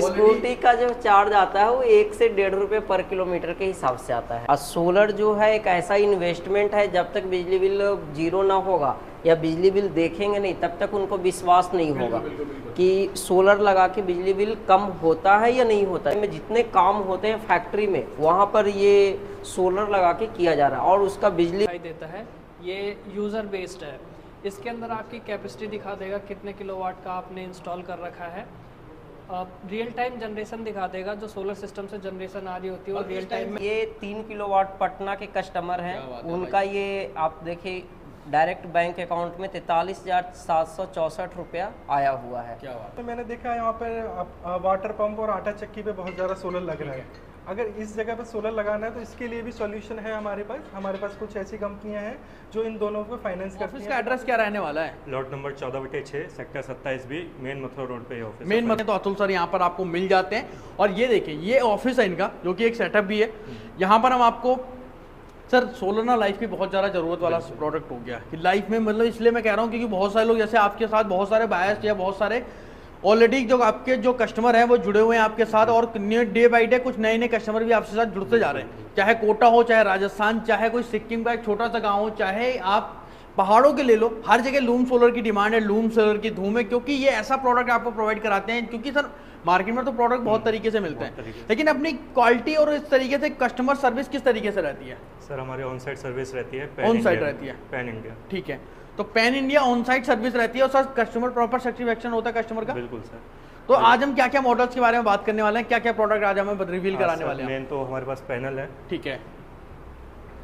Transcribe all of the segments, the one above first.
Scooty का जो charge आता है वो 1 से 1.5 रुपये पर किलोमीटर के हिसाब से आता है। और सोलर जो है एक ऐसा इन्वेस्टमेंट है, जब तक बिजली बिल जीरो ना होगा या बिजली बिल देखेंगे नहीं तब तक उनको विश्वास नहीं होगा कि सोलर लगा के बिजली बिल कम होता है या नहीं होता है। में जितने काम होते हैं फैक्ट्री में वहाँ पर ये सोलर लगा के किया जा रहा है और उसका बिजली देता है। ये यूज़र बेस्ड है। इसके अंदर आपकी कैपेसिटी दिखा देगा कितने किलोवाट का आपने इंस्टॉल कर रखा है। रियल टाइम जनरेशन दिखा देगा, जो सोलर सिस्टम से जनरेशन आ रही होती है वो रियल टाइम में। ये 3 किलोवाट पटना के कस्टमर हैं, उनका ये आप देखिए डायरेक्ट बैंक अकाउंट में 43,764 रुपया आया हुआ है। क्या बात है। तो मैंने देखा यहाँ पर वाटर पंप और आटा चक्की पे बहुत ज़्यादा सोलर लग रहा है। अगर इस जगह पे सोलर लगाना है तो इसके लिए भी सॉल्यूशन है हमारे पास कुछ ऐसी कंपनियां हैं जो इन दोनों को फाइनेंस करती हैं। इसका एड्रेस क्या रहने वाला है? लॉट नंबर 14/6 सेक्टर 27 भी मेन मथुरा रोड पे ऑफिस। मेन मथुरा तो अतुल सर यहाँ पर आपको मिल जाते हैं। और ये देखिए ये ऑफिस है इनका, जो कि एक सेटअप भी है। यहाँ पर हम आपको सर सोलर ना लाइफ की बहुत ज़्यादा ज़रूरत वाला प्रोडक्ट हो गया कि लाइफ में, मतलब इसलिए मैं कह रहा हूँ क्योंकि बहुत सारे लोग जैसे आपके साथ बहुत सारे बायर्स या बहुत सारे ऑलरेडी जो आपके जो कस्टमर हैं वो जुड़े हुए हैं आपके साथ, और डे बाई डे कुछ नए नए कस्टमर भी आपके साथ जुड़ते जा रहे हैं। चाहे कोटा हो, चाहे राजस्थान, चाहे कोई सिक्किम का एक छोटा सा गाँव हो, चाहे आप पहाड़ों के ले लो, हर जगह लूम सोलर की डिमांड है, लूम सोलर की धूम है, क्योंकि ये ऐसा प्रोडक्ट आपको प्रोवाइड कराते हैं। क्योंकि सर मार्केट में तो प्रोडक्ट बहुत तरीके से मिलते हैं, लेकिन अपनी क्वालिटी और इस तरीके से कस्टमर सर्विस किस तरीके से रहती है? सर हमारी ऑन साइट सर्विस रहती है, ऑन साइट रहती है, पैन इंडिया। ठीक है, तो pan India on site service रहती है और सर कस्टमर प्रॉपर सेटिस्फैक्शन होता है कस्टमर का। बिल्कुल सर। तो आज हम क्या क्या मॉडल्स के बारे में बात करने वाले हैं, क्या क्या प्रोडक्ट आज हमें रिवील कराने वाले हैं? मेन तो हमारे पास पैनल है। ठीक है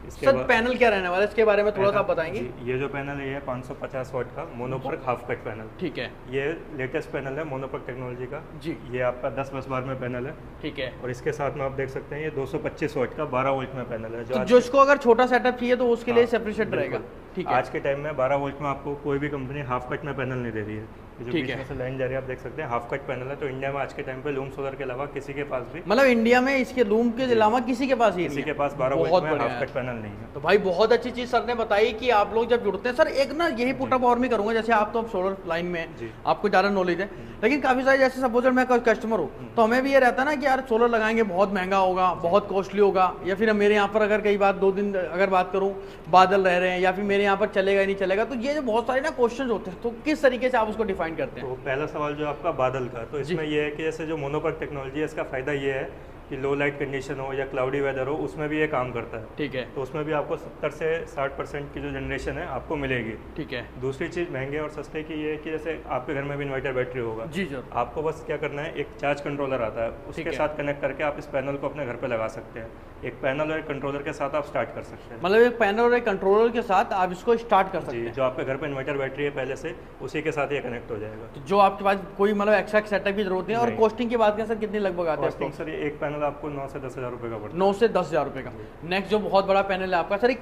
सर, पैनल क्या रहने वाला है इसके बारे में थोड़ा सा आप बताएंगे? ये जो पैनल है ये 550 वाट का मोनोपर्क हाफ कट पैनल। ठीक है, ये लेटेस्ट पैनल है मोनोपर्क टेक्नोलॉजी का जी। ये आपका 10 बार में पैनल है। ठीक है, और इसके साथ में आप देख सकते हैं ये 225 वाट का 12 वोल्ट में पैनल है। तो जो इसको अगर छोटा सेटअप चाहिए तो उसके लिए सेपरेट रहेगा। ठीक है, आज के टाइम में 12 वोल्ट में आपको कोई भी कंपनी हाफ कट में पैनल नहीं दे रही है। जो बीच में से लाइन जा रही है आप देख सकते हैं हाफ कट पैनल है। तो इंडिया में आज के टाइम पे लूम सोलर के अलावा किसी के पास भी, मतलब इंडिया में इसके लूम के अलावा किसी के पास ही किसी के पास 12 वोल्ट में हाफ कट पैनल नहीं है। तो भाई बहुत अच्छी चीज सर ने बताई कि आप लोग जब जुड़ते हैं, सर एक ना यही पुट अप और मैं करूंगा, जैसे आप तो सोलर लाइन में आपको ज़्यादा नॉलेज है, लेकिन काफ़ी सारे जैसे सपोज मैं कस्टमर हूँ तो हमें भी ये रहता है ना कि यार सोलर लगाएंगे बहुत महंगा होगा, बहुत कॉस्टली होगा, या फिर मेरे यहाँ पर अगर कई बार 2 दिन अगर बात करूँ बादल रह रहे हैं, या फिर मेरे यहाँ पर चलेगा ही नहीं चलेगा। तो ये जो बहुत सारे ना क्वेश्चन होते हैं, तो किस तरीके से आप उसको डिफाइन करते हैं? तो पहला सवाल जो आपका बादल का, तो इसमें ये है कि जैसे जो मोनोपर्क टेक्नोलॉजी है इसका फायदा ये है कि लो लाइट कंडीशन हो या क्लाउडी वेदर हो उसमें भी ये काम करता है। ठीक है, तो उसमें भी आपको 70 से 60% की जो जनरेशन है आपको मिलेगी। ठीक है, दूसरी चीज़ महंगे और सस्ते की ये है कि जैसे आपके घर में भी इन्वर्टर बैटरी होगा जी सर, आपको बस क्या करना है, एक चार्ज कंट्रोलर आता है उसके साथ कनेक्ट करके आप इस पैनल को अपने घर पे लगा सकते हैं। एक पैनल और एक कंट्रोलर के साथ आप स्टार्ट कर सकते हैं। मतलब एक पैनल और एक कंट्रोलर के साथ आप इसको स्टार्ट कर सकते हैं। जो आपके घर पे इन्वर्टर बैटरी है पहले से, उसी के साथ ये कनेक्ट हो जाएगा। तो जो आपके पास कोई मतलब एक्स्ट्रा सेटअप की जरूरत नहीं है। और कॉस्टिंग की बात करें सर, कितनी लगभग आती है? कॉस्टिंग सर ये एक पैनल आपको 9 से 10 हज़ार रुपये का पड़ता है। 9 से 10 हज़ार रुपये का। नेक्स्ट जो बहुत बड़ा पैनल है आपका सर,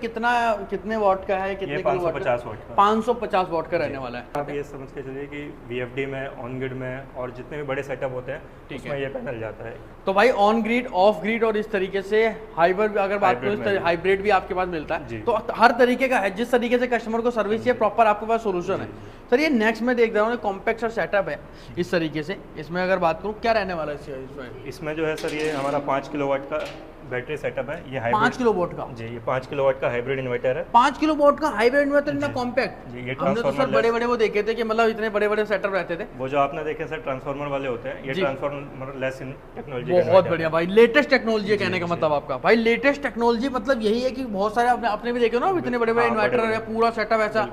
कितने वाट का है? कितने 550 वाट का। 550 वाट का रहने वाला है। आप ये समझ के चलिए कि VFD में, ऑन ग्रिड में और जितने भी बड़े सेटअप होते हैं उसमें ये पैनल जाता है। तो भाई ऑन ग्रिड, ऑफ ग्रिड और इस तरीके से हाइब्रिड अगर बात करें, हाइब्रिड भी आपके पास मिलता है। तो हर तरीके का है, जिस तरीके से कस्टमर को सर्विस चाहिए प्रॉपर आपके पास सोल्यूशन है। सर ये नेक्स्ट में देख रहा हूँ कॉम्पैक्ट सेटअप है इस तरीके से। इसमें अगर बात करूँ क्या रहने वाला है इसमें जो है सर ये हमारा 5 किलोवाट का बैटरी सेटअप है। ये 5 किलोवाट का जी, ये 5 किलोवाट का हाइब्रिड इन्वर्टर है। 5 किलोवाट का हाइब्रिड इन्वर्टर इतना कॉम्पैक्ट। ये हमने तो सर बड़े बड़े वो देखे थे कि मतलब इतने बड़े बड़े सेटअप रहते थे। वो जो आपने देखे सर ट्रांसफार्मर वाले होते हैं, ये ट्रांसफार्मर लेस टेक्नोलॉजी। बहुत बढ़िया भाई, लेटेस्ट टेक्नोलॉजी कहने का मतलब आपका भाई लेटेस्ट टेक्नोलॉजी मतलब यही है कि बहुत सारे आपने भी देखे ना इतने बड़े बड़े इन्वर्टर है, पूरा सेटअप ऐसा,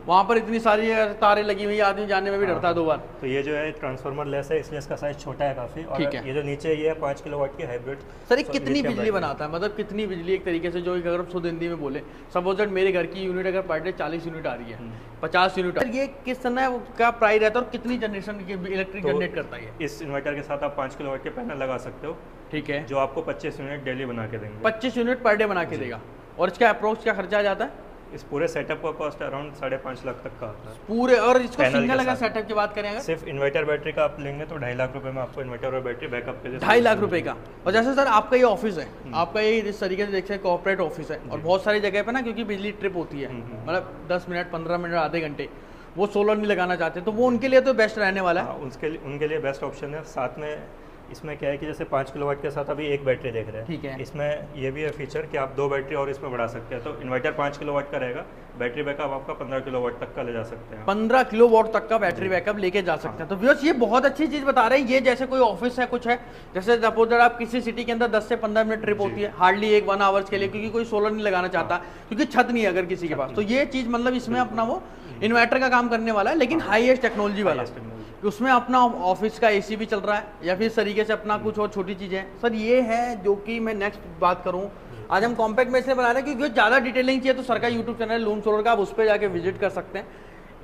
वहाँ पर इतनी सारी तारें लगी हुई, आदमी जाने में भी डरता है 2 बार। तो ये जो है ट्रांसफार्मर लेस है इसलिए इसका साइज छोटा है काफी। और ये जो नीचे ये है 5 किलोवाट की हाइब्रिड। सर ये कितनी बिजली बनाता है, मतलब कितनी बिजली एक तरीके से, जो अगर हम शुद्ध हिंदी में बोले, सपोज मेरे घर की यूनिट अगर पर डे 40 यूनिट आ रही है, 50 यूनिट, ये किस तरह का प्राइस रहता है और कितनी जनरेशन की इलेक्ट्रिक जनरेट करता है? इस इन्वर्टर के साथ आप 5 किलोवाट के पैनल लगा सकते हो। ठीक है, जो आपको 25 यूनिट डेली बना के देंगे। 25 यूनिट पर डे बना के देगा। और इसका अप्रोक्स क्या खर्चा आ जाता है? इस पूरे सेटअप का कॉस्ट अराउंड 5.5 लाख तक का आता है पूरे। और इसको सिंगल अगर सेटअप की बात करें, अगर सिर्फ इन्वर्टर बैटरी का आप लेंगे तो 2.5 लाख रुपए में आपको इन्वर्टर और बैटरी बैकअप के लिए 2.5 लाख रुपए का। और जैसे सर आपका ये ऑफिस है, आपका ये इस तरीके से देखते हैं कॉर्पोरेट ऑफिस है, और बहुत सारी जगह पे ना क्योंकि बिजली ट्रिप होती है, मतलब 10 मिनट, 15 मिनट, आधे घंटे, वो सोलर नहीं लगाना चाहते, तो वो उनके लिए तो बेस्ट रहने वाला है। हाँ, उनके लिए बेस्ट ऑप्शन है। साथ में इसमें क्या है कि जैसे 5 किलोवाट के साथ अभी एक बैटरी देख रहे हैं, ठीक है। इसमें ये भी है फीचर कि आप 2 बैटरी और इसमें बढ़ा सकते हैं। तो इन्वर्टर 5 किलोवाट का रहेगा, बैटरी बैकअप आपका 15 किलोवाट तक का ले जा सकते हैं। 15 किलोवाट तक का बैटरी बैकअप लेके जा सकते हैं। तो व्यूअर्स ये बहुत अच्छी चीज बता रहे हैं। ये जैसे कोई ऑफिस है, कुछ है, जैसे सपोज आप किसी सिटी के अंदर 10 से 15 मिनट ट्रिप होती है, हार्डली 1 आवर्स के लिए, क्योंकि कोई सोलर नहीं लगाना चाहता, क्योंकि छत नहीं है अगर किसी के पास, तो ये चीज मतलब इसमें अपना वो इन्वर्टर का काम करने वाला है, लेकिन हाईएस्ट टेक्नोलॉजी वाला, उसमें अपना ऑफिस का एसी भी चल रहा है, या फिर इस तरीके से अपना कुछ और छोटी चीजें हैं। सर ये है जो कि मैं नेक्स्ट बात करूं, आज हम कॉम्पैक्ट में इसलिए बना रहे हैं क्योंकि ज़्यादा डिटेलिंग चाहिए तो सर का यूट्यूब चैनल लूम सोलर का, आप उस पर जाके विजिट कर सकते हैं।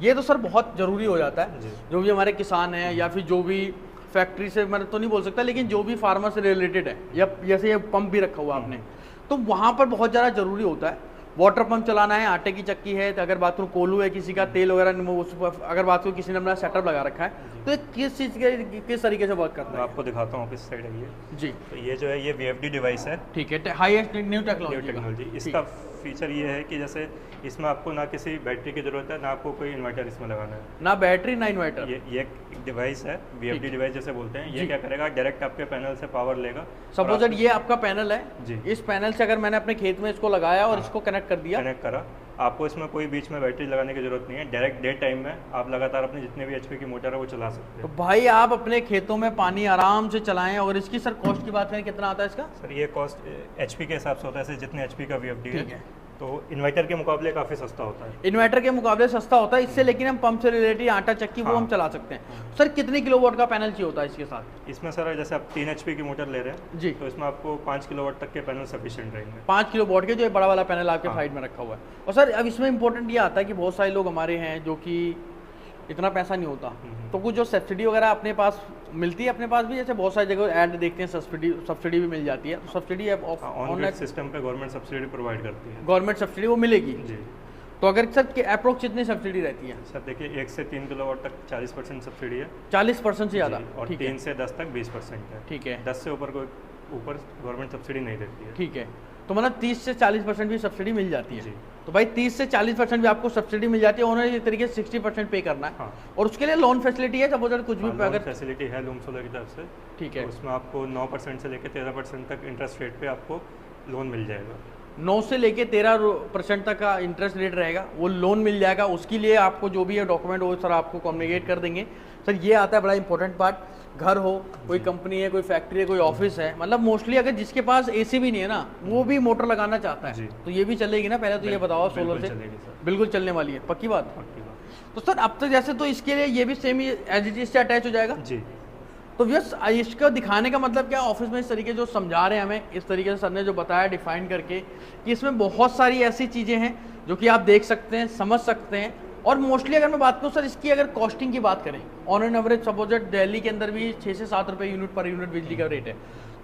ये तो सर बहुत ज़रूरी हो जाता है, जो भी हमारे किसान हैं या फिर जो भी फैक्ट्री से, मैं तो नहीं बोल सकता, लेकिन जो भी फार्मर से रिलेटेड है, या जैसे ये पंप भी रखा हुआ आपने, तो वहाँ पर बहुत ज़्यादा ज़रूरी होता है। वाटर पंप चलाना है, आटे की चक्की है, तो अगर बात करूँ कोल्हू है किसी का, तेल वगैरह, अगर बात करूँ किसी ने अपना सेटअप लगा रखा है, तो किस चीज़ के किस तरीके से वर्क करता है? आपको दिखाता हूँ ऑफिस साइड है ये जी। तो ये जो है ये VFD डिवाइस है, ठीक है, हाईएस्ट न्यू टेक्नोलॉजी। इसका फीचर ये है कि जैसे इसमें आपको ना किसी बैटरी की जरूरत है, ना आपको कोई इन्वर्टर इसमें लगाना है, ना बैटरी ना इन्वर्टर। ये एक डिवाइस है, VFD डिवाइस जैसे बोलते हैं। ये क्या करेगा, डायरेक्ट आपके पैनल से पावर लेगा। सपोज ये आपका पैनल है जी, इस पैनल से अगर मैंने अपने खेत में इसको लगाया और इसको कनेक्ट कर दिया, कनेक्ट करा, आपको इसमें कोई बीच में बैटरी लगाने की जरूरत नहीं है। डायरेक्ट डे टाइम में आप लगातार अपने जितने भी HP की मोटर है वो चला सकते तो हैं। भाई आप अपने खेतों में पानी आराम से चलाएं। और इसकी सर कॉस्ट की बात करें, कितना आता है इसका? सर ये कॉस्ट HP के हिसाब से होता है, जैसे जितने HP का VFD ठीक है, है। तो इन्वर्टर के मुकाबले काफ़ी सस्ता होता है। इन्वर्टर के मुकाबले सस्ता होता है इससे, लेकिन हम पंप से रिलेटेड आटा चक्की वो हम चला सकते हैं। सर कितने किलोवाट का पैनल चाहिए होता है इसके साथ? इसमें सर जैसे आप 3 HP की मोटर ले रहे हैं जी, तो इसमें आपको 5 किलोवाट तक के पैनल सफिशिएंट रहेंगे। 5 किलोवाट के जो बड़ा वाला पैनल आपके साइड में रखा हुआ है। और सर अब इसमें इंपॉर्टेंट ये आता है कि बहुत सारे लोग हमारे हैं जो कि इतना पैसा नहीं होता, तो कुछ जो सब्सिडी वगैरह अपने पास मिलती है, अपने पास भी जैसे बहुत सारी जगह ऐड देखते हैं सब्सिडी भी मिल जाती है, तो सब्सिडी ऑन सिस्टम पे गवर्नमेंट सब्सिडी प्रोवाइड करती है। गवर्नमेंट सब्सिडी वो मिलेगी जी। तो अगर सर अप्रोक्स कितनी सब्सिडी रहती है? सर देखिए 1 से 3 किलोवाट तक 40% सब्सिडी है, 40% से ज़्यादा, और ठीक 3 है, से 10 तक 20% है। ठीक है, 10 से ऊपर गवर्नमेंट सब्सिडी नहीं देती है। ठीक है। तो मतलब 30 से 40% भी सब्सिडी मिल जाती है। जी। तो भाई 30 से 40% भी आपको सब्सिडी मिल जाती है, उन्होंने इस तरीके से 60% पे करना है। हाँ। और उसके लिए लोन फैसिलिटी है, सपोज कुछ भी लोन अगर, फैसिलिटी है लूम सोलर की तरफ से, ठीक है, उसमें आपको 9% से लेकर 13% तक इंटरेस्ट रेट पे आपको लोन मिल जाएगा। 9 से लेके 13% तक का इंटरेस्ट रेट रहेगा, वो लोन मिल जाएगा। उसके लिए आपको जो भी है डॉक्यूमेंट वो सर आपको कम्युनिकेट कर देंगे। सर ये आता है बड़ा इंपॉर्टेंट पार्ट, घर हो, कोई कंपनी है, कोई फैक्ट्री है, कोई ऑफिस है, मतलब मोस्टली अगर जिसके पास AC भी नहीं है ना, वो भी मोटर लगाना चाहता है, तो ये भी चलेगी ना? पहले तो ये बताओ सोलर से बिल्कुल चलने वाली है, पक्की बात? तो सर अब तो जैसे तो इसके लिए ये भी सेम एज इट इज से अटैच हो जाएगा जी। तो यस, इसका दिखाने का मतलब क्या, ऑफिस में इस तरीके जो समझा रहे हैं हमें, इस तरीके से सर ने जो बताया डिफाइन करके कि इसमें बहुत सारी ऐसी चीज़ें हैं जो कि आप देख सकते हैं, समझ सकते हैं। और मोस्टली अगर मैं बात करूँ सर इसकी, अगर कॉस्टिंग की बात करें, on an average suppose Delhi के अंदर भी 6 से 7 रुपये यूनिट पर यूनिट बिजली का रेट है,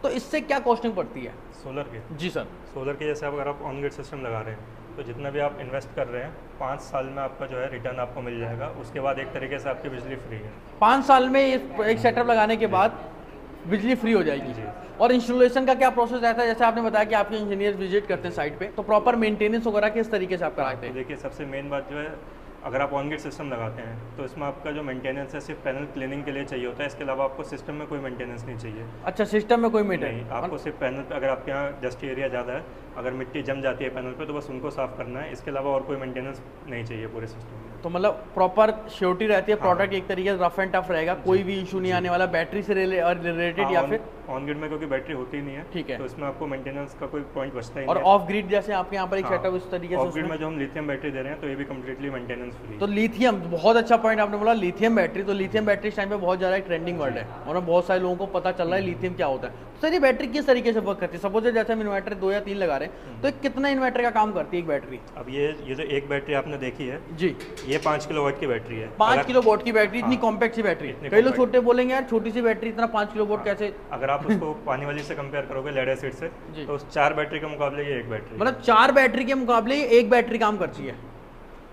तो इससे क्या कॉस्टिंग पड़ती है सोलर के? जी सर। सोलर के जैसे अगर आप ऑन ग्रिड सिस्टम लगा रहे हैं तो जितना भी आप इन्वेस्ट कर रहे हैं 5 साल में आपका जो है रिटर्न आपको मिल जाएगा। उसके बाद एक तरीके से आपकी बिजली फ्री है। 5 साल में एक सेटअप लगाने के बाद बिजली फ्री हो जाएगी जी। और इंस्टॉलेशन का क्या प्रोसेस रहता है? जैसे आपने बताया कि आपके इंजीनियर विजिट करते हैं साइट पे, तो प्रॉपर मेंटेनेंस वगैरह किस तरीके से आप कराते तो हैं? देखिए सबसे मेन बात जो है, अगर आप ऑन ग्रिड सिस्टम लगाते हैं तो इसमें आपका जो मेंटेनेंस है सिर्फ पैनल क्लीनिंग के लिए चाहिए होता है। इसके अलावा आपको सिस्टम में कोई मेंटेनेंस नहीं चाहिए। अच्छा, सिस्टम में कोई नहीं, मेंटेनेंस? आपको सिर्फ पैनल पे, अगर आपके यहाँ डस्ट एरिया ज़्यादा है, अगर मिट्टी जम जाती है पैनल पे, तो बस उनको साफ़ करना है। इसके अलावा और कोई मेंटेनेंस नहीं चाहिए पूरे सिस्टम में। तो मतलब प्रॉपर श्योरिटी रहती है, प्रोडक्ट एक तरीके से रफ एंड टफ रहेगा, कोई भी इशू नहीं आने वाला बैटरी से रिलेटेड या फिर ऑन ग्रिड में, क्योंकि बैटरी होती नहीं है, ठीक है, तो इसमें आपको मेंटेनेंस का कोई पॉइंट बचता ही और नहीं है। ऑफ ग्रिड जैसे आपके यहाँ पर एक सेटअप इस तरीके से, ऑफ ग्रिड में जो हम लिथियम बैटरी दे रहे हैं तो ये भी कम्प्लीटली मेंटेनेंस फ्री। तो लिथियम, बहुत अच्छा पॉइंट आपने बोला, लिथियम बैटरी। तो लिथियम बैटरी इस टाइम पे बहुत ज़्यादा एक ट्रेंडिंग वर्ड है और बहुत सारे लोगों को पता चल रहा है लिथियम क्या होता है। सर ये बैटरी किस तरीके से वर्क करती है? सपोज जैसे हम इन्वर्टर 2 या 3 लगा रहे हैं, तो कितना इन्वर्टर का काम करती है एक बैटरी? अब ये जो एक बैटरी आपने देखी है जी, ये 5 किलोवाट की बैटरी है। 5 किलोवाट की बैटरी, इतनी कॉम्पैक्ट सी बैटरी। कई लोग छोटे बोलेंगे यार छोटी सी बैटरी, इतना 5 किलोवाट कैसे? अगर आप उसको पानी वाली से कंपेयर करोगे लेड एसिड से, तो उस 4 बैटरी के मुकाबले ये एक बैटरी, मतलब 4 बैटरी के मुकाबले ये एक बैटरी काम करती है।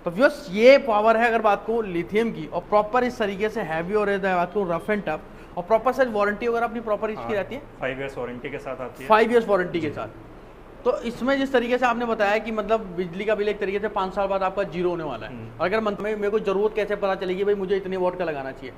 तो व्यूअर्स ये पावर है अगर बात को लिथियम की, और प्रॉपर इस तरीके से हैवी और बात को रफ एंड टफ, और प्रॉपर सर वारंटी वगैरह अपनी प्रॉपर इसकी रहती है? 5 इयर्स वारंटी के साथ आती है। 5 इयर्स वारंटी के साथ। तो इसमें जिस तरीके से आपने बताया कि मतलब बिजली का बिल एक तरीके से 5 साल बाद आपका जीरो होने वाला है, और अगर मंथ में मेरे को जरूरत कैसे पता चलेगी भाई मुझे इतने वॉट का लगाना चाहिए?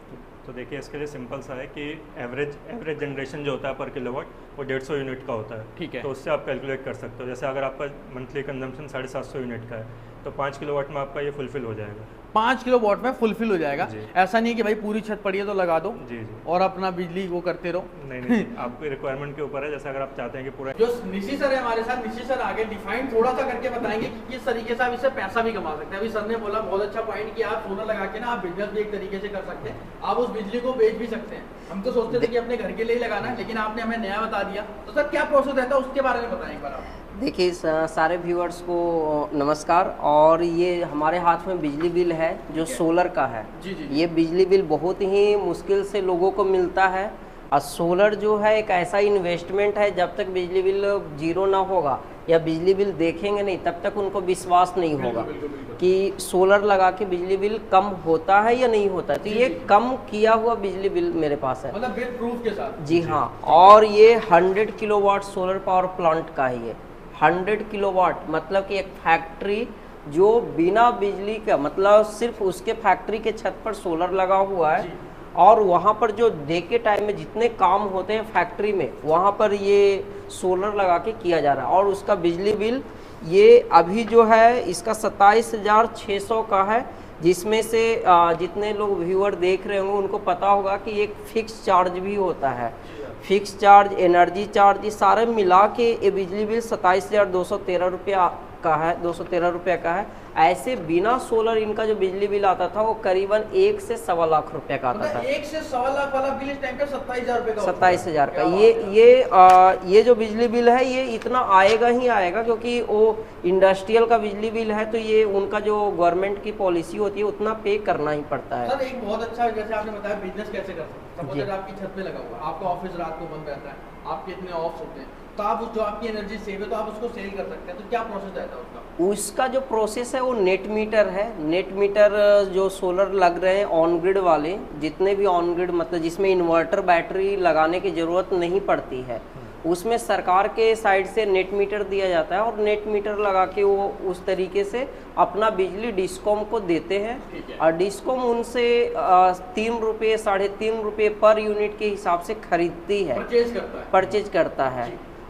तो देखिए इसके लिए सिंपल सा है कि एवरेज जनरेशन जो होता है पर किलोवाट वो 150 यूनिट का होता है। ठीक है। तो उससे आप कैलकुलेट कर सकते हो। जैसे अगर आपका मंथली कंजम्पशन 750 यूनिट का है तो 5 किलोवाट में आपका ये फुलफिल हो जाएगा। 5 किलोवाट में फुलफिल हो जाएगा। जी। ऐसा नहीं है कि भाई पूरी छत पड़ी है तो लगा दो जी जी। और अपना बिजली वो करते रहो। नहीं आपकी रिक्वायरमेंट के ऊपर है। जैसे अगर आप चाहते हैं कि पूरा जो निशी सर है हमारे साथ, निशी सर आगे डिफाइन थोड़ा सा करके बताएंगे कि किस तरीके से आप इससे पैसा भी कमा सकते हैं। अभी सर ने बोला बहुत अच्छा पॉइंट कि आप सोलर लगा के ना आप बिजनेस भी एक तरीके से कर सकते हैं, आप उस बिजली को बेच भी सकते हैं। हम तो सोचते थे कि अपने घर के लिए ही लगाना है, लेकिन आपने हमें नया बता दिया। तो सर क्या प्रोसेस रहता है उसके बारे में बताएं एक बार आप। देखिए सारे व्यूअर्स को नमस्कार। और ये हमारे हाथ में बिजली बिल है जो सोलर का है। जी जी। ये बिजली बिल बहुत ही मुश्किल से लोगों को मिलता है। और सोलर जो है एक ऐसा इन्वेस्टमेंट है, जब तक बिजली बिल जीरो ना होगा या बिजली बिल देखेंगे नहीं तब तक उनको विश्वास नहीं होगा कि सोलर लगा के बिजली बिल कम होता है या नहीं होता है। तो ये कम किया हुआ बिजली बिल मेरे पास है, मतलब विद प्रूफ के साथ। जी हाँ। और ये 100 किलोवाट सोलर पावर प्लांट का है। ये 100 किलोवाट मतलब कि एक फैक्ट्री जो बिना बिजली का, मतलब सिर्फ उसके फैक्ट्री के छत पर सोलर लगा हुआ है और वहाँ पर जो डे के टाइम में जितने काम होते हैं फैक्ट्री में वहाँ पर ये सोलर लगा के किया जा रहा है। और उसका बिजली बिल ये अभी जो है इसका 27,600 का है, जिसमें से जितने लोग व्यूअर देख रहे होंगे उनको पता होगा कि एक फिक्स चार्ज भी होता है। फिक्स चार्ज, एनर्जी चार्ज, ये सारे मिला के ये बिजली बिल 27,213 रुपया का है, 213 रुपये का है। ऐसे बिना सोलर इनका जो बिजली बिल आता था वो करीबन 1 से सवा लाख रुपए का आता था। 1 से सवा लाख वाला बिल इस टाइम पे 27,000 रुपए का, 27,000 का। ये जो बिजली बिल है ये इतना आएगा ही आएगा, क्योंकि वो इंडस्ट्रियल का बिजली बिल है तो ये उनका जो गवर्नमेंट की पॉलिसी होती है उतना पे करना ही पड़ता है। सर एक बहुत अच्छा, जैसे आपने बताया बिजनेस कैसे कर सकते हैं। सपोज आपकी छत पे लगा हुआ, आपका ऑफिस रात को बंद रहता है, आपके इतने ऑफ्स होते हैं, तो आप जो आपकी एनर्जी सेव है तो आप उसको सेल कर सकते हैं। तो क्या प्रोसेस रहता है उसका? उसका जो प्रोसेस है वो नेट मीटर है। नेट मीटर जो सोलर लग रहे हैं ऑन ग्रिड वाले, जितने भी ऑन ग्रिड मतलब जिसमें इन्वर्टर बैटरी लगाने की ज़रूरत नहीं पड़ती है, उसमें सरकार के साइड से नेट मीटर दिया जाता है और नेट मीटर लगा के वो उस तरीके से अपना बिजली डिस्कॉम को देते हैं। और डिस्कॉम उनसे 3 रुपये 3.5 रुपये पर यूनिट के हिसाब से खरीदती है, परचेज करता है।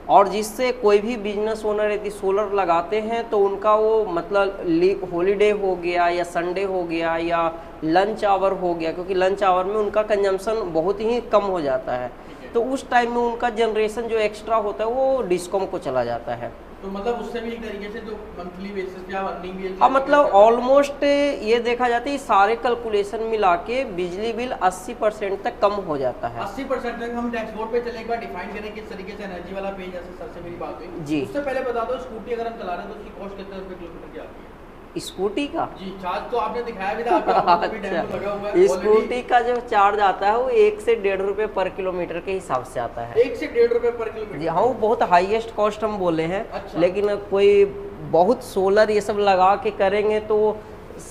और जिससे कोई भी बिजनेस ओनर यदि सोलर लगाते हैं तो उनका वो मतलब हॉलीडे हो गया या संडे हो गया या लंच आवर हो गया, क्योंकि लंच आवर में उनका कंजम्पशन बहुत ही कम हो जाता है, तो उस टाइम में उनका जनरेशन जो एक्स्ट्रा होता है वो डिस्कॉम को चला जाता है। तो मतलब उससे भी एक तरीके से जो मंथली बेसिस पे आप अर्निंग भी, हाँ, मतलब ऑलमोस्ट ये देखा जाता है सारे कैलकुलेशन मिला के बिजली बिल 80% तक कम हो जाता है। 80% तक। हम डैशबोर्ड पे चले एक बार डिफाइन करें किस तरीके से एनर्जी वाला पेज, जैसे सर से मेरी बात हुई जी। उससे पहले बता दो स्कूटी अगर हम चला रहे हैं तो उसकी कॉस्ट कितने रुपए किलोमीटर की आती है? स्कूटी का जी चार्ज तो आपने दिखाया भी था, अभी डेमो लगा हुआ है। अच्छा, स्कूटी का जो चार्ज आता है वो 1 से 1.5 रुपये पर किलोमीटर के हिसाब से आता है। 1 से 1.5 रुपए पर किलोमीटर? जी हाँ, वो बहुत हाईएस्ट कॉस्ट हम बोले हैं। अच्छा। लेकिन कोई बहुत सोलर ये सब लगा के करेंगे तो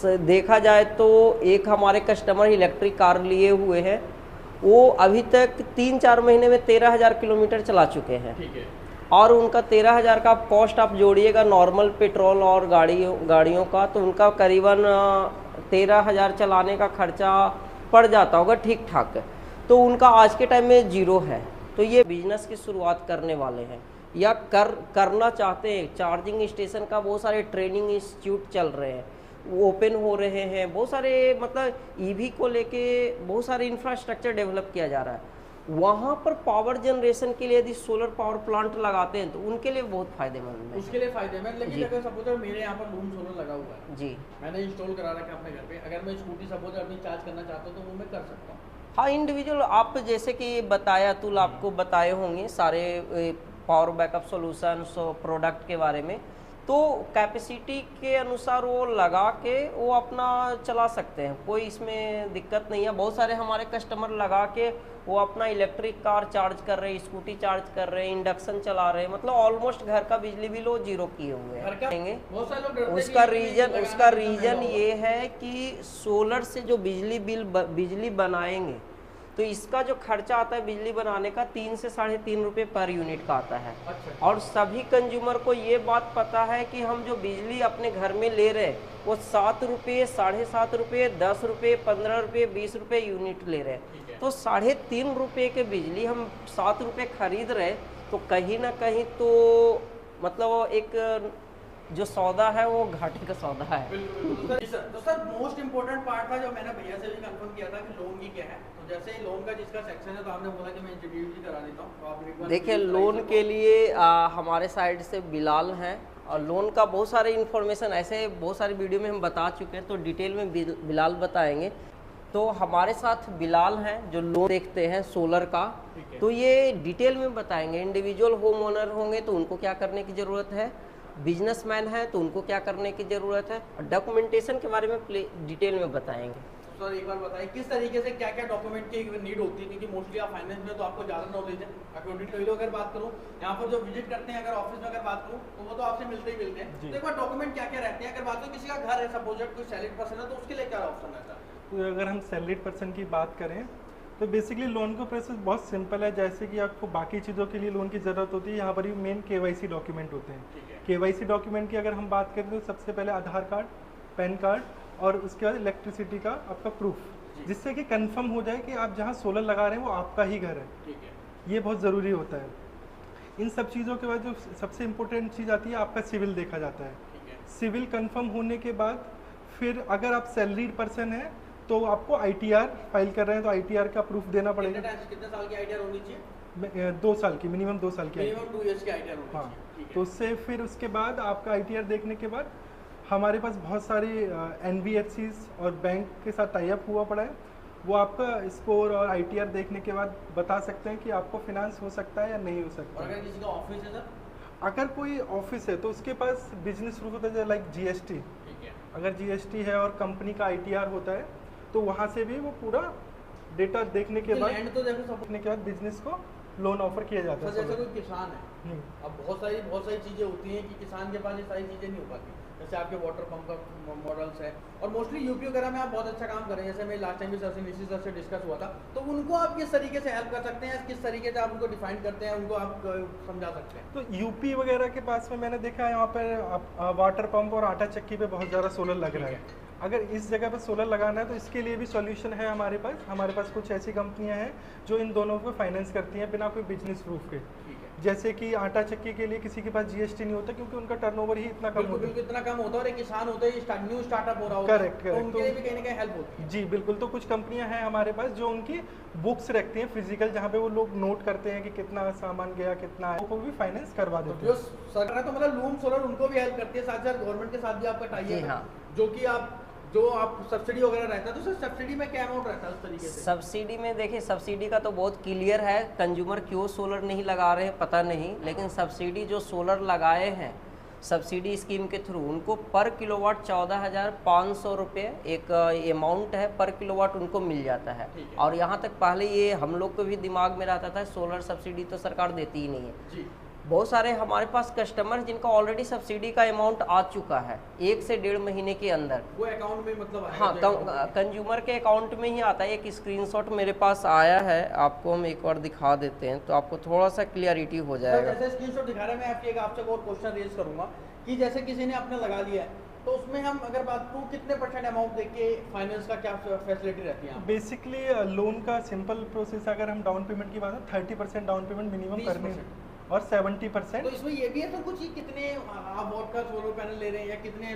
देखा जाए तो एक हमारे कस्टमर इलेक्ट्रिक कार लिए हुए हैं, वो अभी तक 3-4 महीने में 13,000 किलोमीटर चला चुके हैं। ठीक है। और उनका 13,000 का कॉस्ट आप जोड़िएगा नॉर्मल पेट्रोल और गाड़ियों का, तो उनका करीबन 13,000 चलाने का खर्चा पड़ जाता होगा ठीक ठाक। तो उनका आज के टाइम में जीरो है। तो ये बिजनेस की शुरुआत करने वाले हैं या करना चाहते हैं। चार्जिंग स्टेशन का बहुत सारे ट्रेनिंग इंस्टीट्यूट चल रहे हैं, ओपन हो रहे हैं, बहुत सारे मतलब ईवी को लेके बहुत सारे इंफ्रास्ट्रक्चर डेवलप किया जा रहा है। वहाँ पर पावर जनरेशन के लिए यदि सोलर पावर प्लांट लगाते हैं तो उनके लिए बहुत फायदेमंद है। उसके लिए फायदेमंद। लेकिन अगर सपोज मेरे यहाँ पर रूम सोलर लगा हुआ है जी, मैंने इंस्टॉल करा रखा है अपने घर पे, अगर मैं स्कूटी सपोज अपनी चार्ज करना चाहता हूँ तो वो मैं कर सकता हूँ? हाँ, इंडिविजुअल आप जैसे कि बताया तुल आपको बताए होंगे सारे पावर बैकअप सॉल्यूशंस प्रोडक्ट के बारे में, तो कैपेसिटी के अनुसार वो लगा के वो अपना चला सकते हैं, कोई इसमें दिक्कत नहीं है। बहुत सारे हमारे कस्टमर लगा के वो अपना इलेक्ट्रिक कार चार्ज कर रहे हैं, स्कूटी चार्ज कर रहे हैं, इंडक्शन चला रहे हैं, मतलब ऑलमोस्ट घर का बिजली बिल वो जीरो किए हुए हैं। उसका रीजन ये है कि सोलर से जो बिजली बनाएंगे तो इसका जो खर्चा आता है बिजली बनाने का 3 से 3.5 रुपये पर यूनिट का आता है। अच्छा। और सभी कंज्यूमर को ये बात पता है कि हम जो बिजली अपने घर में ले रहे हैं वो 7 रुपये, 7.5 रुपये, 10 रुपये, 15 रुपये, 20 रुपये यूनिट ले रहे हैं। तो 3.5 रुपये के बिजली हम 7 रुपये खरीद रहे, तो कहीं ना कहीं तो मतलब एक जो सौदा है वो घाटे का सौदा है। तो सर मोस्ट इम्पोर्टेंट पार्ट था जो मैंने भैया से भी कंफर्म किया था कि लोन की क्या है। तो जैसे लोन का जिसका सेक्शन है तो आपने बोला कि मैं इंट्रोड्यूस ही करा देता हूँ, तो आप एक बार देखिए लोन के लिए हमारे साइड से बिलाल हैं, और लोन का बहुत सारे इन्फॉर्मेशन ऐसे बहुत सारी वीडियो में हम बता चुके हैं, तो डिटेल में बिलाल बताएंगे। तो हमारे साथ बिलाल हैं जो लोन देखते हैं सोलर का, तो ये डिटेल में बताएंगे। इंडिविजुअल होम ओनर होंगे तो उनको क्या करने की ज़रूरत है, बिजनेसमैन है तो उनको क्या करने की ज़रूरत है, और डॉक्यूमेंटेशन के बारे में डिटेल में बताएंगे। सर एक बार बताइए किस तरीके से क्या क्या डॉक्यूमेंट की नीड होती है, क्योंकि मोस्टली आप फाइनेंस में तो आपको ज़्यादा नॉलेज है। अकाउंटिंग के अगर बात करूँ, यहाँ पर जो विजिट करते हैं अगर ऑफिस में अगर बात करूँ तो वो तो आपसे मिलते ही मिलते हैं। तो एक बार डॉक्यूमेंट क्या क्या रहते हैं, अगर बात करूँ किसी का घर है सपोज कोई सैलरीड पर्सन है तो उसके लिए क्या ऑप्शन रहता है। तो अगर हम सैलरीड पर्सन की बात करें तो बेसिकली लोन का प्रोसेस बहुत सिंपल है। जैसे कि आपको बाकी चीज़ों के लिए लोन की ज़रूरत होती है, यहाँ पर भी मेन KYC डॉक्यूमेंट होते हैं। KYC डॉक्यूमेंट की अगर हम बात करें तो सबसे पहले आधार कार्ड, पैन कार्ड और उसके बाद इलेक्ट्रिसिटी का आपका प्रूफ, जिससे कि कंफर्म हो जाए कि आप जहाँ सोलर लगा रहे हैं वो आपका ही घर है। ये बहुत ज़रूरी होता है। इन सब चीज़ों के बाद जो सबसे इम्पोर्टेंट चीज़ आती है आपका सिविल देखा जाता है। सिविल कंफर्म होने के बाद फिर अगर आप सैलरीड पर्सन है तो आपको ITR फाइल कर रहे हैं तो ITR का प्रूफ देना पड़ेगा। कितने साल की ITR होनी चाहिए? 2 साल की, मिनिमम 2 साल की। मिनिमम 2 इयर्स की ITR होनी हाँ, चाहिए। तो उससे फिर उसके बाद आपका ITR देखने के बाद हमारे पास बहुत सारी NBFCs और बैंक के साथ टाई अप हुआ पड़ा है। वो आपका स्कोर और ITR देखने के बाद बता सकते हैं कि आपको फाइनेंस हो सकता है या नहीं हो सकता। और अगर किसी का ऑफिस है सर? अगर कोई ऑफिस है तो उसके पास बिजनेस प्रूफ होता है, लाइक GST। अगर GST है और कंपनी का ITR होता है तो वहाँ से भी वो पूरा डेटा देखने के बाद बिजनेस को लोन ऑफर किया जाता है। जैसे कोई किसान है, अब बहुत सारी चीज़ें होती हैं कि किसान के पास ये सारी चीज़ें नहीं हो पाती। जैसे आपके वाटर पंप का मॉडल्स है और मोस्टली यूपी वगैरह में आप बहुत अच्छा काम कर रहे हैं। जैसे मैं लास्ट टाइम भी सर से डिस्कस हुआ था, तो उनको आप किस तरीके से हेल्प कर सकते हैं, किस तरीके से आप उनको डिफाइन करते हैं, उनको आप समझा सकते हैं। तो यूपी वगैरह के पास में मैंने देखा है यहाँ पर वाटर पंप और आटा चक्की पे बहुत ज़्यादा सोलर लग रहा है। अगर इस जगह पर सोलर लगाना है तो इसके लिए भी सॉल्यूशन है हमारे पास कुछ ऐसी कंपनियां हैं जो इन दोनों को फाइनेंस करती हैं बिना कोई बिजनेस प्रूफ के। जैसे कि आटा चक्की के लिए किसी के पास GST नहीं होता क्योंकि उनका टर्नओवर ही इतना कम होता है। इतना कम होता है और एक किसान होता है न्यू स्टार्टअप हो रहा होता है। करेक्ट। तो उनके लिए भी कहीं ना कहीं हेल्प होती है। जी बिल्कुल। तो कुछ कंपनियां हैं हमारे पास जो उनकी बुक्स रखती हैं फिजिकल, जहाँ पे वो लोग नोट करते हैं कि कितना सामान गया, कितना है, वो भी फाइनेंस करवा देते हैं। सरकार तो मतलब लूम सोलर उनको भी हेल्प करती है, साथ साथ गवर्नमेंट के साथ भी आपका टाई है, जो कि आप सब्सिडी वगैरह रहता है। तो सर सब्सिडी में क्या अमाउंट रहता है उस तरीके से? सब्सिडी में देखिए, सब्सिडी का तो बहुत क्लियर है, कंज्यूमर क्यों सोलर नहीं लगा रहे हैं पता नहीं, लेकिन सब्सिडी जो सोलर लगाए हैं सब्सिडी स्कीम के थ्रू उनको पर किलोवाट 14,500 रुपये एक अमाउंट है, पर किलोवाट उनको मिल जाता है। और यहाँ तक पहले ये हम लोग को भी दिमाग में रहता था सोलर सब्सिडी तो सरकार देती ही नहीं है जी। बहुत सारे हमारे पास कस्टमर जिनका ऑलरेडी सब्सिडी का अमाउंट आ चुका है 1 से 1.5 महीने के अंदर, वो अकाउंट में मतलब हाँ कंज्यूमर के अकाउंट में ही आता है। एक स्क्रीनशॉट मेरे पास आया है, आपको हम एक बार दिखा देते हैं तो आपको थोड़ा सा क्लियरिटी हो जाएगा। जैसे स्क्रीनशॉट दिखा रहे हैं, मैं आपसे और क्वेश्चन रेज करूंगा कि जैसे किसी ने आपने लगा लिया है तो उसमें हम अगर बात करूँ कितने % अमाउंट देके फाइनेंस का क्या फैसिलिटी रहती है? बेसिकली लोन का सिंपल प्रोसेस, अगर हम डाउन पेमेंट की बात करें 30% डाउन पेमेंट मिनिमम करनी और 70%। तो इसमें ये भी है तो कुछ कितने आप वॉट का सोलर पैनल ले रहे हैं या कितने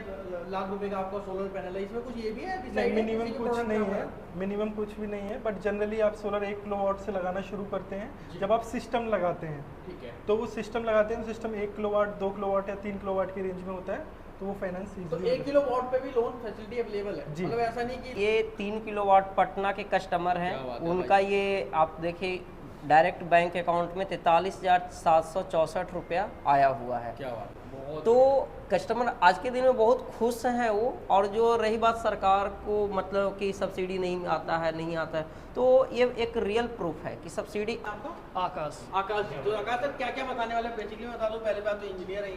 लाख रुपए का आपका सोलर पैनल है, इसमें कुछ ये भी है? नहीं, मिनिमम कुछ नहीं है, मिनिमम कुछ भी नहीं है। बट जनरली आप सोलर 1 किलोवाट से लगाना शुरू करते हैं जब आप सिस्टम लगाते हैं। ठीक है। तो वो सिस्टम लगाते हैं, सिस्टम 1 किलोवाट 2 किलोवाट या 3 किलोवाट की रेंज में होता है, तो वो फाइनेंस तो 1 किलोवाट पे भी लोन फैसिलिटी अवेलेबल है? मतलब ऐसा नहीं कि ये 3 किलोवाट पटना के कस्टमर हैं, उनका ये आप देखिए डायरेक्ट बैंक अकाउंट में 43,764 रुपया आया हुआ है। क्या बात। तो कस्टमर आज के दिन में बहुत खुश हैं वो। और जो रही बात सरकार को मतलब कि सब्सिडी नहीं आता है, तो ये एक रियल प्रूफ है कि सब्सिडी। आकाश तो आकाश सर क्या क्या बताने वाले बेसिकली बता दो। पहले बात तो इंजीनियर है,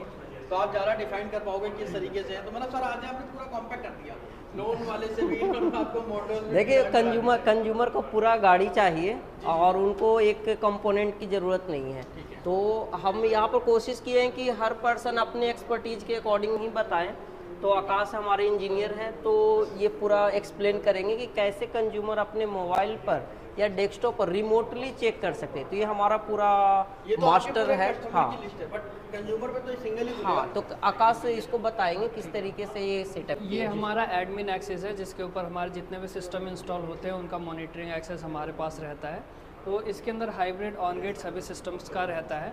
तो आप ज़्यादा डिफाइन कर पाओगे किस तरीके से है। तो मतलब सर आज आपने पूरा कॉम्पैक्ट कर दिया, लोन वाले से भी और आपको मॉडल। देखिए कंज्यूमर को पूरा गाड़ी चाहिए और उनको एक कंपोनेंट की ज़रूरत नहीं है। तो हम यहाँ पर कोशिश किए हैं कि हर पर्सन अपने एक्सपर्टीज के अकॉर्डिंग ही बताएं। तो आकाश हमारे इंजीनियर हैं, तो ये पूरा एक्सप्लेन करेंगे कि कैसे कंज्यूमर अपने मोबाइल पर या डेस्कटॉप पर रिमोटली चेक कर सकते हैं। तो ये हमारा पूरा मास्टर है। हाँ बट कंज्यूमर पे तो सिंगल ही हाँ, तो आकाश इसको बताएंगे किस तरीके से ये सेटअप ये हमारा एडमिन एक्सेस है, जिसके ऊपर हमारे जितने भी सिस्टम इंस्टॉल होते हैं उनका मॉनिटरिंग एक्सेस हमारे पास रहता है। तो इसके अंदर हाइब्रिड ऑन ग्रिड सभी सिस्टम्स का रहता है।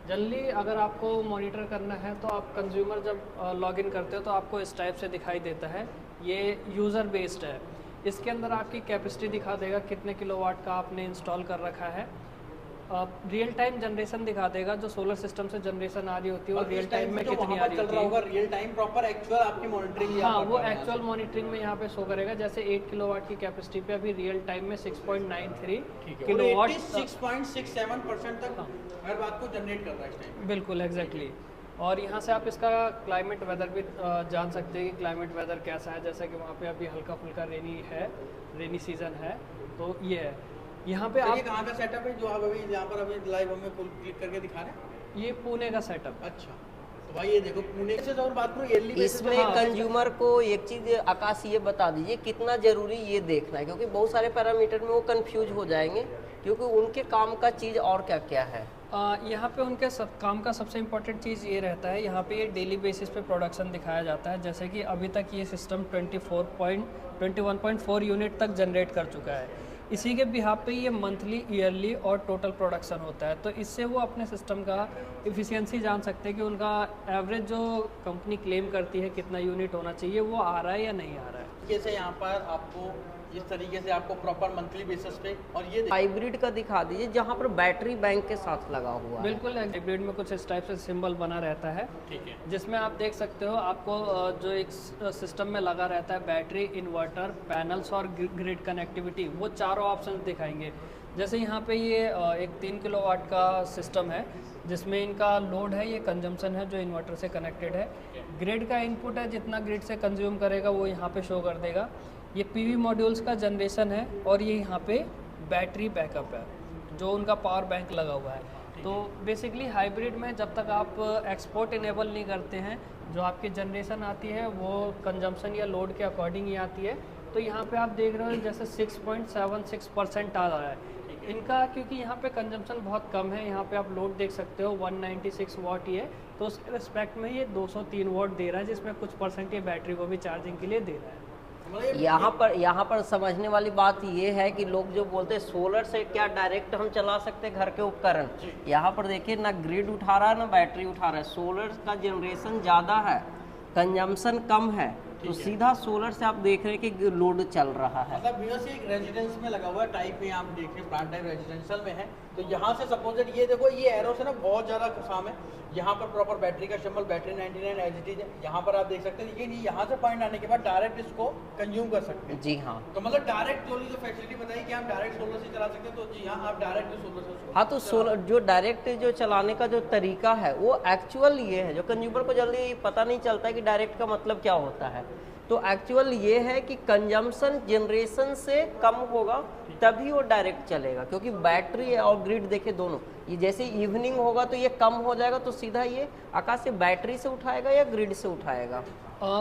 जनरली अगर आपको मॉनिटर करना है तो आप कंज्यूमर जब लॉगिन करते हो तो आपको इस टाइप से दिखाई देता है। ये यूज़र बेस्ड है। इसके अंदर आपकी कैपेसिटी दिखा देगा, कितने किलोवाट का आपने इंस्टॉल कर रखा है। रियल टाइम जनरेशन दिखा देगा, जो सोलर सिस्टम से जनरेशन आ रही होती है और रियल टाइम में कितनी आ रही होती है। रियल टाइम प्रॉपर एक्चुअल आपकी मॉनिटरिंग। हाँ, वो एक्चुअल मॉनिटरिंग में यहाँ पे शो करेगा। जैसे 8 किलोवाट की कैपेसिटी पे अभी रियल टाइम में 6.93 किलोवाट 6.67% तक हर बात को जनरेट कर रहा है इस टाइम। बिल्कुल एग्जैक्टली। और यहाँ से आप इसका क्लाइमेट वेदर भी जान सकते हैं कि क्लाइमेट वेदर कैसा है। जैसा कि वहाँ पे अभी हल्का फुल्का रेनी सीजन है। तो ये है यहाँ पे आप कहाँ का सेटअप है जो आप अभी यहाँ पर अभी लाइव हमें फुल क्लिक करके दिखा रहे हैं? ये पुणे का सेटअप। अच्छा, तो भाई ये देखो पुणे से और बात करो ईयरली इसमें कंज्यूमर को एक चीज आकाश ये बता दीजिए कितना जरूरी ये देखना है, क्योंकि बहुत सारे पैरामीटर में वो कंफ्यूज हो जाएंगे, क्योंकि उनके काम का चीज और क्या क्या है। यहाँ पे उनके काम का सबसे इम्पोर्टेंट चीज़ ये रहता है, यहाँ पे ये डेली बेसिस पे प्रोडक्शन दिखाया जाता है। जैसे कि अभी तक ये सिस्टम 21.4 यूनिट तक जनरेट कर चुका है। इसी के बिहाफ पे ये मंथली, ईयरली और टोटल प्रोडक्शन होता है। तो इससे वो अपने सिस्टम का इफ़िशियंसी जान सकते हैं कि उनका एवरेज जो कंपनी क्लेम करती है कितना यूनिट होना चाहिए वो आ रहा है या नहीं आ रहा है। जैसे यहाँ पर आपको इस तरीके से आपको प्रॉपर मंथली बेसिस पे, और ये हाइब्रिड का दिखा दीजिए जहाँ पर बैटरी बैंक के साथ लगा हुआ है। बिल्कुल, हाइब्रिड में कुछ इस टाइप से सिंबल बना रहता है। ठीक है, जिसमें आप देख सकते हो आपको जो एक सिस्टम में लगा रहता है बैटरी, इन्वर्टर, पैनल्स और ग्रिड कनेक्टिविटी, वो चारों ऑप्शन दिखाएंगे। जैसे यहाँ पे ये एक 3 किलोवाट का सिस्टम है जिसमें इनका लोड है, ये कंजम्पशन है जो इन्वर्टर से कनेक्टेड है। ग्रिड का इनपुट है, जितना ग्रिड से कंज्यूम करेगा वो यहाँ पे शो कर देगा। ये पीवी मॉड्यूल्स का जनरेशन है और ये यहाँ पे बैटरी बैकअप है जो उनका पावर बैंक लगा हुआ है। तो बेसिकली हाइब्रिड में जब तक आप एक्सपोर्ट इनेबल नहीं करते हैं, जो आपकी जनरेशन आती है वो कंजम्पशन या लोड के अकॉर्डिंग ही आती है। तो यहाँ पे आप देख रहे हो जैसे 6.76% आ रहा है इनका, क्योंकि यहाँ पे कंजम्पशन बहुत कम है। यहाँ पे आप लोड देख सकते हो 196 वाट ही है, तो उसके रिस्पेक्ट में ये 203 वाट दे रहा है, जिसमें कुछ परसेंट ये बैटरी को भी चार्जिंग के लिए दे रहा है। यहाँ पर समझने वाली बात ये है कि लोग जो बोलते हैं सोलर से क्या डायरेक्ट हम चला सकते हैं घर के उपकरण, यहाँ पर देखिए ना ग्रिड उठा रहा है ना बैटरी उठा रहा है। सोलर का जनरेशन ज़्यादा है, कंजम्पशन कम है, तो सीधा सोलर से आप देख रहे हैं कि लोड चल रहा है। मतलब VOC एक रेजिडेंस में लगा हुआ है, टाइप में आप देख रहे हैं प्लांट टाइप रेजिडेंशियल में है। तो यहाँ से सपोज ये देखो, ये एरो से ना बहुत ज़्यादा काम है। यहाँ पर प्रॉपर बैटरी का सिंबल, बैटरी 99 एच है। यहाँ पर आप देख सकते हैं, लेकिन यहाँ से पॉइंट आने के बाद डायरेक्ट इसको कंज्यूम कर सकते हैं। जी हाँ, तो मतलब डायरेक्ट जो फैसिलिटी बताई कि हम डायरेक्ट सोलर से चला सकते हैं, तो जी हाँ, आप डायरेक्ट सोलर से। हाँ, तो सोलर जो डायरेक्ट जो चलाने का जो तरीका है वो एक्चुअल ये है, जो कंज्यूमर को जल्दी पता नहीं चलता है कि डायरेक्ट का मतलब क्या होता है। तो एक्चुअल ये है कि कंजम्पशन जनरेशन से कम होगा तभी वो डायरेक्ट चलेगा, क्योंकि बैटरी और ग्रिड देखे दोनों, ये जैसे इवनिंग होगा तो ये कम हो जाएगा, तो सीधा ये आकाश से बैटरी से उठाएगा या ग्रिड से उठाएगा।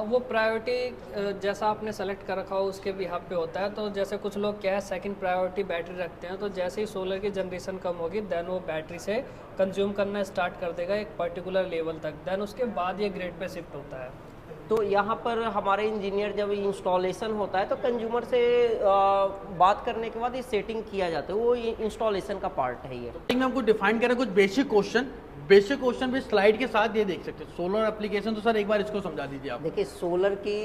वो प्रायोरिटी जैसा आपने सेलेक्ट कर रखा हो उसके बिहाफ पे होता है। तो जैसे कुछ लोग क्या है सेकंड प्रायोरिटी बैटरी रखते हैं, तो जैसे ही सोलर की जनरेशन कम होगी देन वो बैटरी से कंज्यूम करना स्टार्ट कर देगा एक पर्टिकुलर लेवल तक, देन उसके बाद ये ग्रिड पे शिफ्ट होता है। तो यहाँ पर हमारे इंजीनियर जब इंस्टॉलेशन होता है तो कंज्यूमर से बात करने के बाद ये सेटिंग किया जाता है, वो इंस्टॉलेशन का पार्ट है। ये सेटिंग में हमको डिफाइन करें कुछ बेसिक क्वेश्चन भी स्लाइड के साथ ये देख सकते हैं। सोलर एप्लीकेशन, तो सर एक बार इसको समझा दीजिए आप। देखिए सोलर की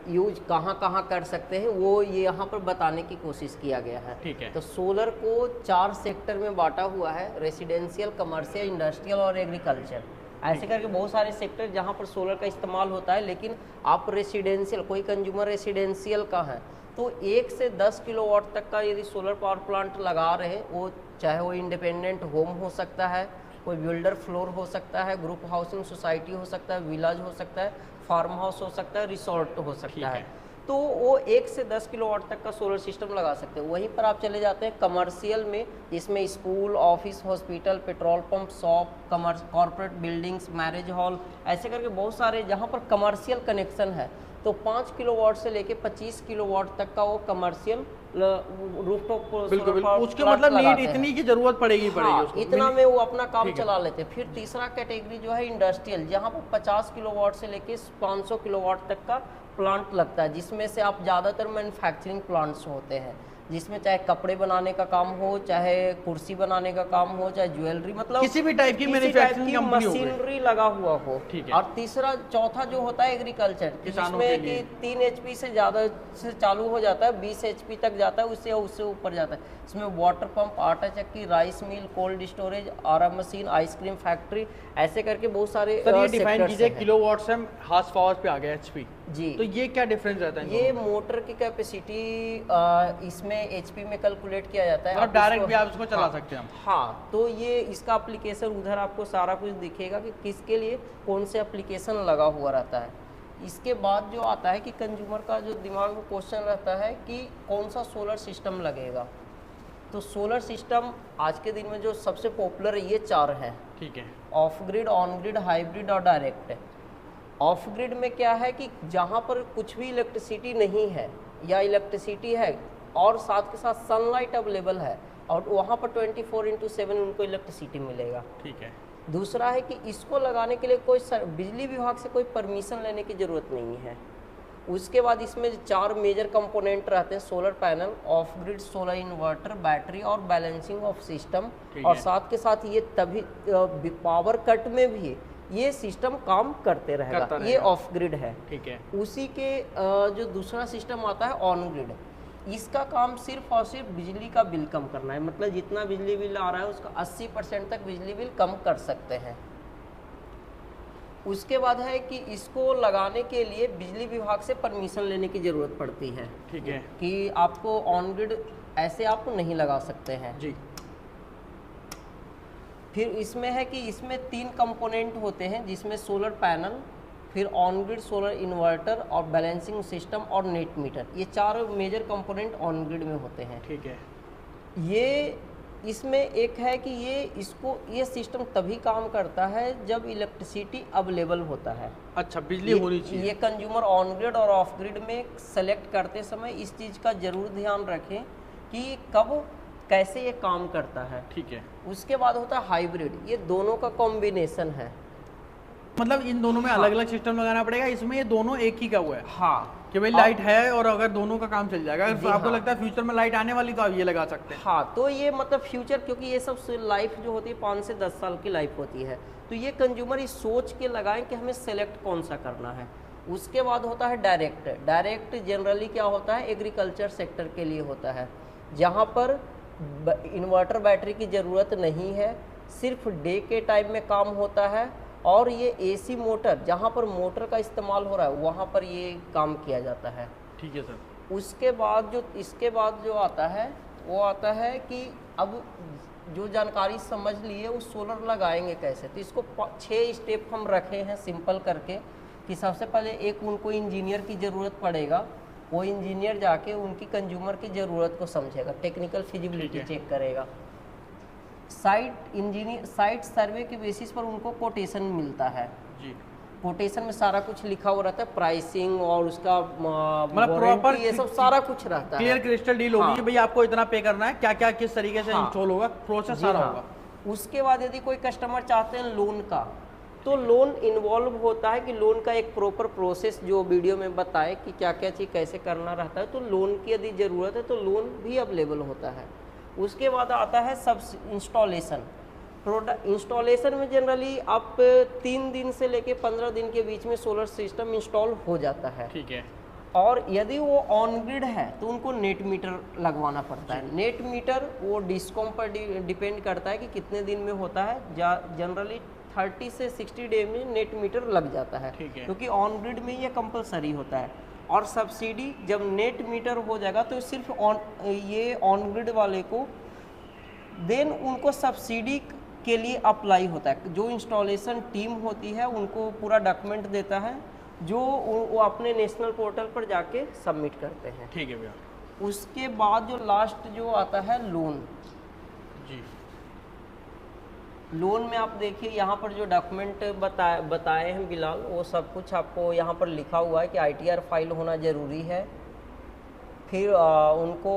यूज कहाँ कहाँ कर सकते हैं वो ये यहाँ पर बताने की कोशिश किया गया है। ठीक है। तो सोलर को 4 सेक्टर में बांटा हुआ है, रेसिडेंशियल, कमर्शियल, इंडस्ट्रियल और एग्रीकल्चर। ऐसे करके बहुत सारे सेक्टर जहाँ पर सोलर का इस्तेमाल होता है। लेकिन आप रेसिडेंशियल, कोई कंज्यूमर रेसिडेंशियल का है तो 1 से 10 किलोवाट तक का यदि सोलर पावर प्लांट लगा रहे हैं, वो चाहे वो इंडिपेंडेंट होम हो सकता है, कोई बिल्डर फ्लोर हो सकता है, ग्रुप हाउसिंग सोसाइटी हो सकता है, विलाज हो सकता है, फार्म हाउस हो सकता है, रिसोर्ट हो सकता है। तो वो 1 से 10 किलोवाट तक का सोलर सिस्टम लगा सकते हैं। वहीं पर आप चले जाते हैं कमर्शियल में, इसमें school, office, hospital, petrol pump, shop, corporate buildings, marriage hall, ऐसे करके बहुत सारे जहाँ पर कमर्शियल कनेक्शन है, तो 5 किलोवाट से लेके 25 किलोवाट तक का वो कमर्शियल रूफटॉप बिल्कुल उसके मतलब नीड इतनी की जरूरत पड़ेगी उसको, इतना में वो अपना काम चला लेते हैं। फिर तीसरा कैटेगरी जो है इंडस्ट्रियल, जहाँ पर 50 किलोवाट से लेके 500 किलोवाट तक का प्लांट लगता है, जिसमें से आप ज़्यादातर मैन्युफैक्चरिंग प्लांट्स होते हैं, जिसमें चाहे कपड़े बनाने का काम हो, चाहे कुर्सी बनाने का काम हो, चाहे ज्वेलरी, मतलब किसी भी टाइप की मैन्युफैक्चरिंग कंपनी हो, मशीनरी लगा हुआ हो। और तीसरा चौथा जो होता है एग्रीकल्चर, जिसमें कि 3 HP से ज़्यादा से चालू हो जाता है, 20 HP तक जाता है, उससे ऊपर जाता है। इसमें वाटर पंप, आटा चक्की, राइस मिल, कोल्ड स्टोरेज, आरा मशीन, आइसक्रीम फैक्ट्री, ऐसे करके बहुत सारे ये डिफाइन कीजिए किलोवाट से हम हार्स पावर पे आ गए HP जी। तो ये क्या डिफरेंस रहता है? ये मोटर की कैपेसिटी इसमें HP में कैलकुलेट किया जाता है, मतलब डायरेक्ट भी आप इसको चला सकते हैं। हाँ, तो ये इसका एप्लीकेशन उधर आपको सारा कुछ दिखेगा कि किसके लिए कौन से एप्लीकेशन लगा हुआ रहता है। इसके बाद जो आता है कि कंज्यूमर का जो दिमाग में क्वेश्चन रहता है कि कौन सा सोलर सिस्टम लगेगा, तो सोलर सिस्टम आज के दिन में जो सबसे पॉपुलर है ये 4 हैं। ठीक है। Of grid, on grid, hybrid और डायरेक्ट। ऑफ ग्रिड में क्या है कि जहाँ पर कुछ भी इलेक्ट्रिसिटी नहीं है या इलेक्ट्रिसिटी है और साथ के साथ सनलाइट अवेलेबल है और वहाँ पर 24/7 उनको इलेक्ट्रिसिटी मिलेगा। ठीक है। दूसरा है कि इसको लगाने के लिए कोई बिजली विभाग से कोई परमिशन लेने की ज़रूरत नहीं है। उसके बाद इसमें 4 मेजर कंपोनेंट रहते हैं, solar panel, of grid solar inverter, battery और बैलेंसिंग ऑफ सिस्टम। और साथ के साथ ये तभी पावर कट में भी ये सिस्टम काम करते रहेगा। ये ऑफ ग्रिड है। ठीक है। उसी के जो दूसरा सिस्टम आता है ऑन ग्रिड, इसका काम सिर्फ और सिर्फ बिजली का बिल कम करना है, मतलब जितना बिजली बिल आ रहा है उसका 80% तक बिजली बिल कम कर सकते हैं। उसके बाद है कि इसको लगाने के लिए बिजली विभाग से परमिशन लेने की ज़रूरत पड़ती है। ठीक है। कि आपको ऑन ग्रिड ऐसे आप नहीं लगा सकते हैं जी। फिर इसमें है कि इसमें 3 कंपोनेंट होते हैं, जिसमें सोलर पैनल, फिर ऑन ग्रिड सोलर इन्वर्टर और बैलेंसिंग सिस्टम और नेट मीटर। ये 4 मेजर कंपोनेंट ऑन ग्रिड में होते हैं। ठीक है। ये इसमें एक है कि ये सिस्टम तभी काम करता है जब इलेक्ट्रिसिटी अवेलेबल होता है। अच्छा, बिजली होनी चाहिए। ये कंज्यूमर ऑन ग्रिड और ऑफ ग्रिड में सेलेक्ट करते समय इस चीज़ का जरूर ध्यान रखें कि कब कैसे ये काम करता है। ठीक है। उसके बाद होता है हाइब्रिड, ये दोनों का कॉम्बिनेशन है। मतलब इन दोनों में अलग अलग सिस्टम लगाना पड़ेगा, इसमें ये दोनों एक ही का हुआ है। हाँ, कि भाई लाइट है और अगर दोनों का काम चल जाएगा, अगर आपको हाँ। लगता है फ्यूचर में लाइट आने वाली तो आप ये लगा सकते हैं। हाँ, तो ये मतलब फ्यूचर, क्योंकि ये सब लाइफ जो होती है 5 से 10 साल की लाइफ होती है, तो ये कंज्यूमर इस सोच के लगाएं कि हमें सेलेक्ट कौन सा करना है। उसके बाद होता है डायरेक्ट। डायरेक्ट जनरली क्या होता है, एग्रीकल्चर सेक्टर के लिए होता है, जहाँ पर इन्वर्टर बैटरी की ज़रूरत नहीं है, सिर्फ डे के टाइम में काम होता है। और ये AC मोटर, जहाँ पर मोटर का इस्तेमाल हो रहा है वहाँ पर ये काम किया जाता है। ठीक है सर। इसके बाद जो आता है वो आता है कि अब जो जानकारी समझ लिए वो सोलर लगाएंगे कैसे, तो इसको 6 स्टेप हम रखे हैं सिंपल करके। कि सबसे पहले एक उनको इंजीनियर की ज़रूरत पड़ेगा, वो इंजीनियर जाके उनकी कंज्यूमर की ज़रूरत को समझेगा, टेक्निकल फिजिबिलिटी चेक करेगा। साइट सर्वे के बेसिस पर उनको कोटेशन मिलता है जी। कोटेशन में सारा कुछ लिखा हुआ रहता है, प्राइसिंग और उसका मतलब प्रॉपर ये सब सारा कुछ रहता है, क्लियर क्रिस्टल डील होगी कि भाई आपको इतना पे करना है, क्या क्या किस तरीके से इंस्टॉल होगा, प्रोसेस सारा होगा। उसके बाद यदि कोई कस्टमर चाहते हैं लोन का, तो लोन इन्वॉल्व होता है कि लोन का एक प्रॉपर प्रोसेस जो वीडियो में बताए कि क्या क्या चीज़ कैसे करना रहता है, तो लोन की यदि ज़रूरत है तो लोन भी अवेलेबल होता है। उसके बाद आता है सब इंस्टॉलेशन। इंस्टॉलेशन में जनरली आप 3 दिन से लेके 15 दिन के बीच में सोलर सिस्टम इंस्टॉल हो जाता है। ठीक है। और यदि वो ऑन ग्रिड है तो उनको नेट मीटर लगवाना पड़ता है। नेट मीटर वो डिस्कॉम पर डिपेंड करता है कि कितने दिन में होता है। जनरली 30 से 60 डे में नेट मीटर लग जाता है, क्योंकि ऑन ग्रिड में ये कंपलसरी होता है। और सब्सिडी जब नेट मीटर हो जाएगा तो सिर्फ ऑन ग्रिड वाले को देन उनको सब्सिडी के लिए अप्लाई होता है। जो इंस्टॉलेशन टीम होती है उनको पूरा डॉक्यूमेंट देता है, जो वो अपने नेशनल पोर्टल पर जाके सबमिट करते हैं। ठीक है भैया। उसके बाद जो लास्ट जो आता है लोन, जी लोन में आप देखिए यहाँ पर जो डॉक्यूमेंट बताए हैं बिलाल, वो सब कुछ आपको यहाँ पर लिखा हुआ है कि ITR फाइल होना ज़रूरी है। फिर उनको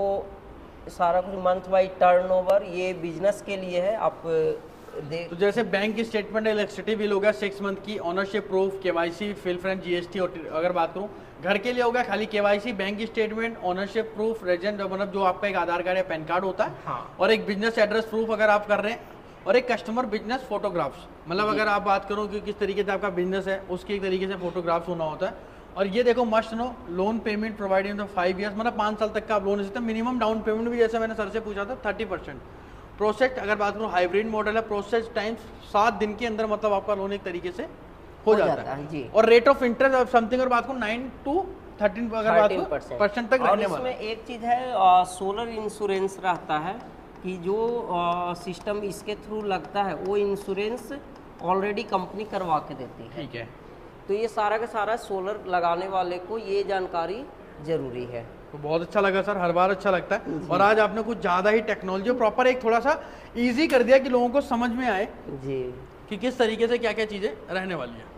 सारा कुछ मंथ बाई टर्नओवर, ये बिजनेस के लिए है। आप तो जैसे बैंक स्टेटमेंट, इलेक्ट्रिसिटी बिल हो गया 6 मंथ की, ऑनरशिप प्रूफ, KYC, फिल्फ एंड GST। और अगर बात करूँ घर के लिए हो गया खाली KYC, bank statement, ownership proof, resident मतलब जो आपका एक आधार कार्ड या पैन कार्ड होता है, हाँ। और एक बिजनेस एड्रेस प्रूफ अगर आप कर रहे हैं, और एक कस्टमर बिजनेस फोटोग्राफ्स, मतलब अगर आप बात करो कि किस तरीके से आपका बिजनेस है उसके एक तरीके से फोटोग्राफ्स होना होता है। और ये देखो must know loan payment provided in 5 years, मतलब 5 साल तक का आप लोन ले सकते हैं। मिनिमम डाउन पेमेंट भी जैसे मैंने सर से पूछा था 30%। प्रोसेस अगर बात करूँ हाइब्रिड मॉडल है, प्रोसेस टाइम 7 दिन के अंदर मतलब आपका लोन एक तरीके से हो जाता है जी। और रेट ऑफ इंटरेस्ट समथिंग अगर बात करूँ 9 to 13 अगर बात करूँ % तक और रहने वाला इसमें एक चीज़ है, सोलर इंश्योरेंस रहता है कि जो सिस्टम इसके थ्रू लगता है वो इंश्योरेंस ऑलरेडी कंपनी करवा के देती है। ठीक है। तो ये सारा का सारा सोलर लगाने वाले को ये जानकारी जरूरी है। तो बहुत अच्छा लगा सर, हर बार अच्छा लगता है। और आज आपने कुछ ज़्यादा ही टेक्नोलॉजी प्रॉपर एक थोड़ा सा इजी कर दिया कि लोगों को समझ में आए जी कि किस तरीके से क्या क्या चीज़ें रहने वाली है।